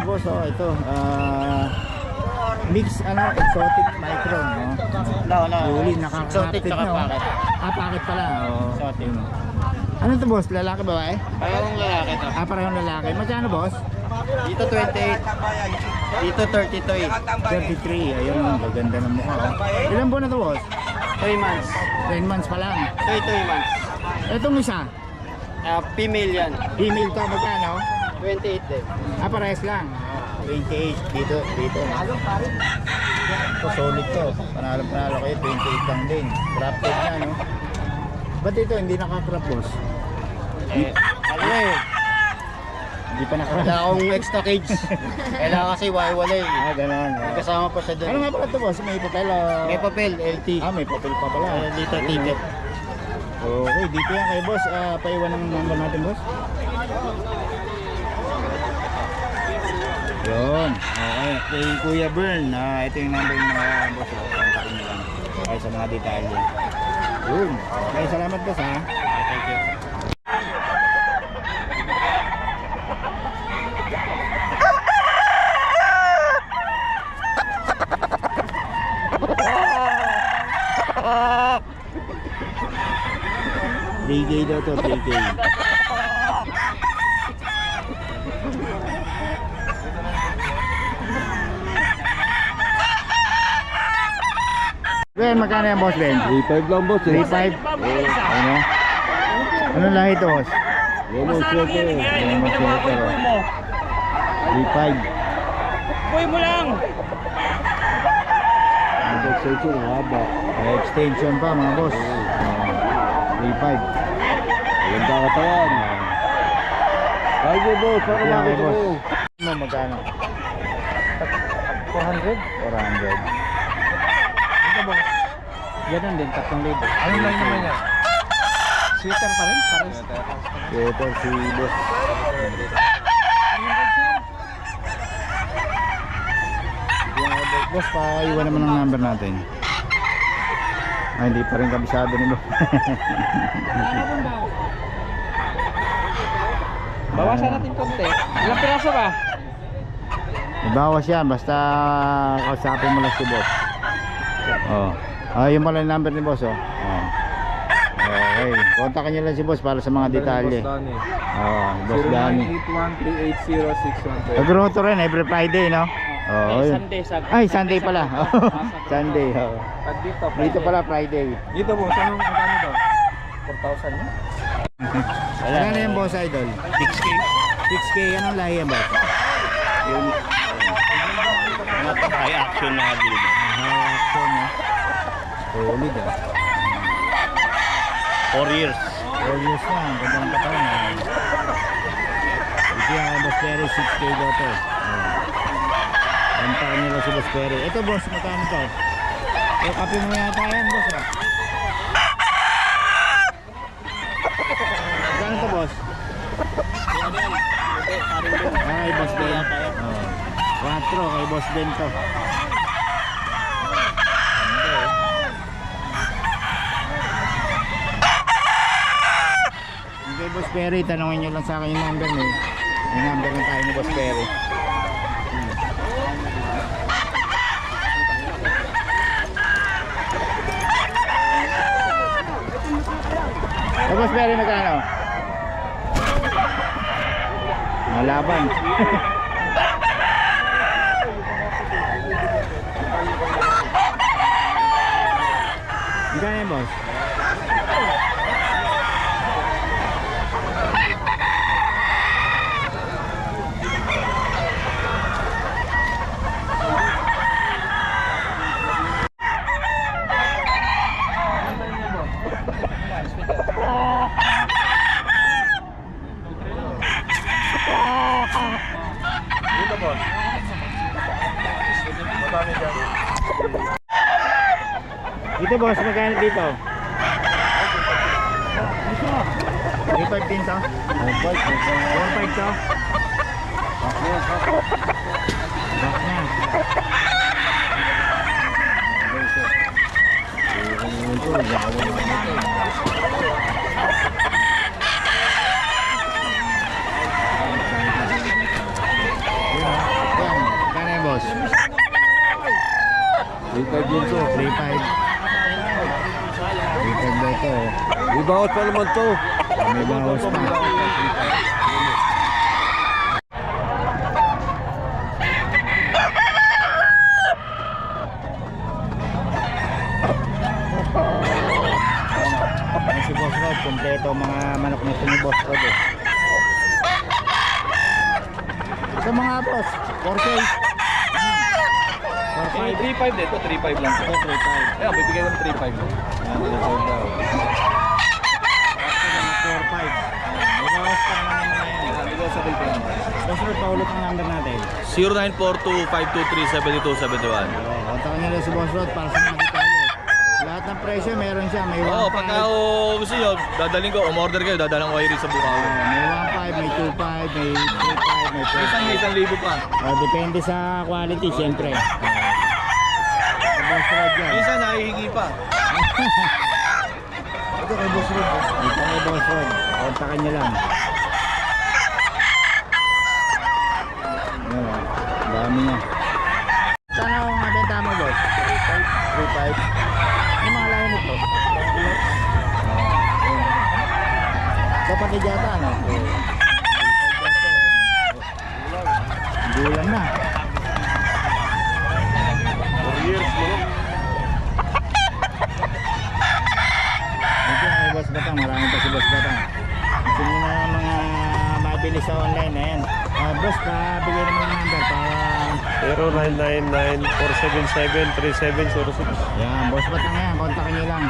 boss, oh, ito. Mix, exotic micron, no? No. Huli, Exotic nakakapit tsaka na, packet. Packet pala, oh. Exotic. Ano to, boss? Lalaki ba eh? Parang lalaki to. Parehong lalaki. Magkano, boss? Dito 28. Dito 32 eh. 33. Ayun, gaganda ng mukha, oh. Ilan buwan na to, boss? 3 months. 10 months pa lang. 3 months. Itong isa, Female yan. female to, magkano? 28 din. Parehas lang. 28 dito. Ito solid to. Panalo kayo, 28 lang din. Crafted na, no? Ba't ito hindi naka-crop, boss? Hindi pa naka-crop. Wala akong extra cage. Kailangan kasi wala eh. Ganon. Kasama pa siya doon. Ano nga pala ito, boss? May papel, May papel, LT. may papel pa pala. Dito Ayun, ticket. oh. Okay, dito yan kay boss. Paiwan ng number natin, boss. Yun. Okay. Kay Kuya Bern. Ito yung number ng mga boss. Kontakin nyo lang. Okay, sa mga detalye. Yun. Okay, salamat, boss, ha. Thank you. Brigade daw to, brigade. Ben, magkano yan, boss Ben? 3.5 lang boss eh. 3.5? Ano? Ano lahi ito, boss? Lemon sweater. Lemon sweater, oh. 3.5. Buhay mo lang! Ang extension, haba. May extension pa, mga boss. 3.5. Ganda katawan. Kaya nyo boss, para Kaya kay makita boss. mo. Ano, magkano? 400? 400. Ito boss. Ganun din, 3,000. Ano lang naman yan? Sweater pa rin? Pares. Sweater si boss. Boss, paiwan naman ang number natin. Hindi pa rin kabisado ni boss. Bawasan natin konti. Ilang piraso ba? Ibawas yan, basta kausapin mo lang si boss. Yun pala yung number ni boss, oh. Okay, kontakin nyo lang si boss para sa mga detalye. Boss Danny. 0981-380-613. Nag-roto rin every Friday, no? Yun. Sunday. Ay, Sunday pala. Sunday, At dito, Dito pala Friday. Dito boss, anong magkano to? 4,000 niya? Ano yung boss idol? 6K. 6K, anong lahi yan, boss? Yung high action na dito. Action, no? Solid, 4 years. 4 years na, ang ganda ng katawan. Ito yung Boss Perry, 6K daw to. Kantaan nila si Boss Perry. Ito, boss, magkano to? Kape mo yata yan, boss, Magkano to, boss? Kay Boss Ben. 4 kay Boss Ben to. Kay Boss Perry, tanongin nyo lang sa akin yung number mo. Yung number ng tayo ni Boss Perry. Kay Boss Perry, magkano? Malaban. Magkano yan, boss? Dito boss. Magkano dyan? Dito, boss, magkano dito? 3.5 din to? 1.5 to? Back na. 3.5 din to. 3.5. 3.5 daw ito. May bawas pa naman to. May bawas pa. Ayan si Boss Rod, kompleto mga manok na ito ni Boss Rod eh. Sa mga boss, 4K. 4.5. 3.5 dito, 3.5 lang. Ito 3.5. Ayan, bibigay ko ng 3.5. Ayan, 3.5 daw. Ito 4.5. May bawas pa naman yung mga yan. Sabi ko sa bill ko yan. Boss Rod, paulit ang number natin. 0942-523-7271. Kontakin nyo lang si Boss Rod para sa mga detalye. Lahat ng presyo meron siya. May 1.5. Oo, pagka gusto nyo, dadaling ko, umorder kayo, dadalang ko kayo rin sa Bukawi. May 1.5, may 2.5, may 3.5, may 4.5. May 1,000 pa. Depende sa quality, siyempre. Boss Rod yan. Minsan nahihingi pa. Ito kay Boss Rod. Ito kay Boss Rod. Kontakin nyo lang. Ayan, dami niya. Saan ako nga benta mo, Boss? 3.5. Ano mga lahi nito? Kapatid yata, ano? Gulang na. 4 years mo. Ito ay Boss Batang, marami pa si Boss Batang. Gusto nyo na mga mabilis sa online, ayan. Boss, pabigay naman yung number para... 0999-477-3706. Yan, Boss Batang yan, kontakin nyo lang.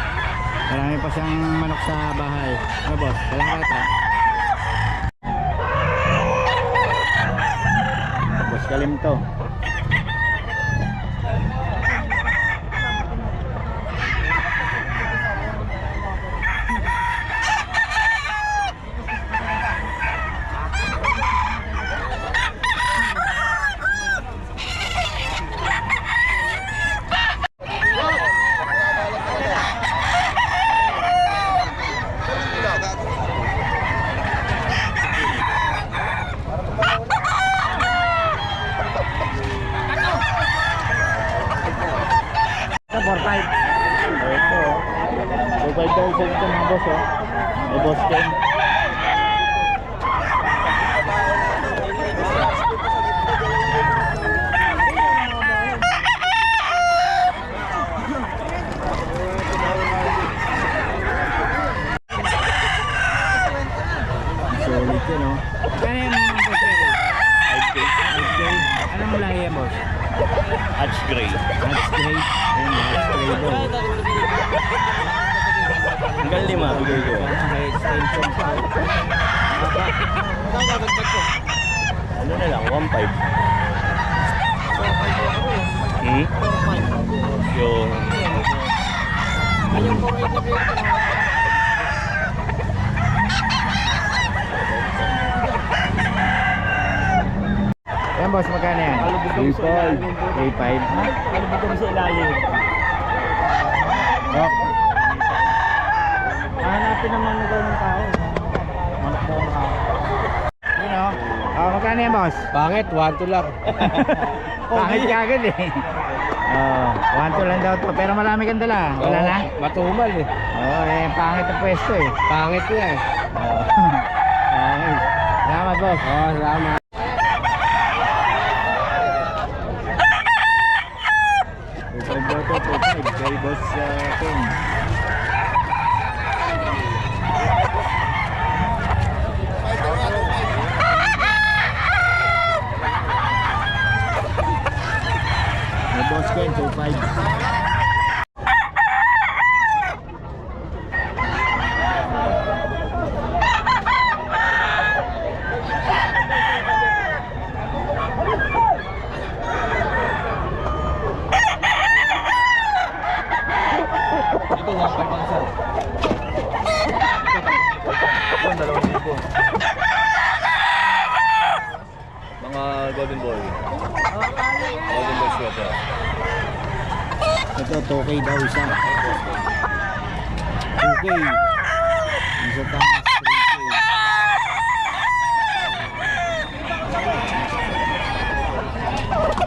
Marami pa siyang manok sa bahay. Ano boss, kailangan ka ito. Boss Kalim to. Ito, 4.5. Ito, 4.5 daw isa dito mga boss, oh. May Boss Ken. Solid yun, oh. Kaya yung mga boss, 5K. 5K. Anong lahi yan, boss? Hatch Gray. Hatch Gray. Ayun, Hatch Gray daw. Hanggang 5, bigay ko. May extension pa. Ano na lang, 1.5. Yung... Yan boss, magkano yan? 3.5. 3.5. Kalubog kami sa ilalim. Oh. Hanapin naman na ng tao. Manok daw ng tao. Yun o. Oh, magkano yan boss? Pangit, 1-2 lang. Pangit ka agad eh. Oh, 1-2 lang daw to. Pero marami kang dala. Wala na? Matumal eh. Oh, eh, pangit ang pwesto eh. Pangit yan eh. Oh. Okay. Salamat boss. Oh, salamat. Kay boss Ken. May Boss Ken, 2.5. Ito, 1.5 ang isa. Ito, 2,000. Mga Golden Boy. Golden Boy sweater. Ito, 2K daw isa. 2K. Isa taas.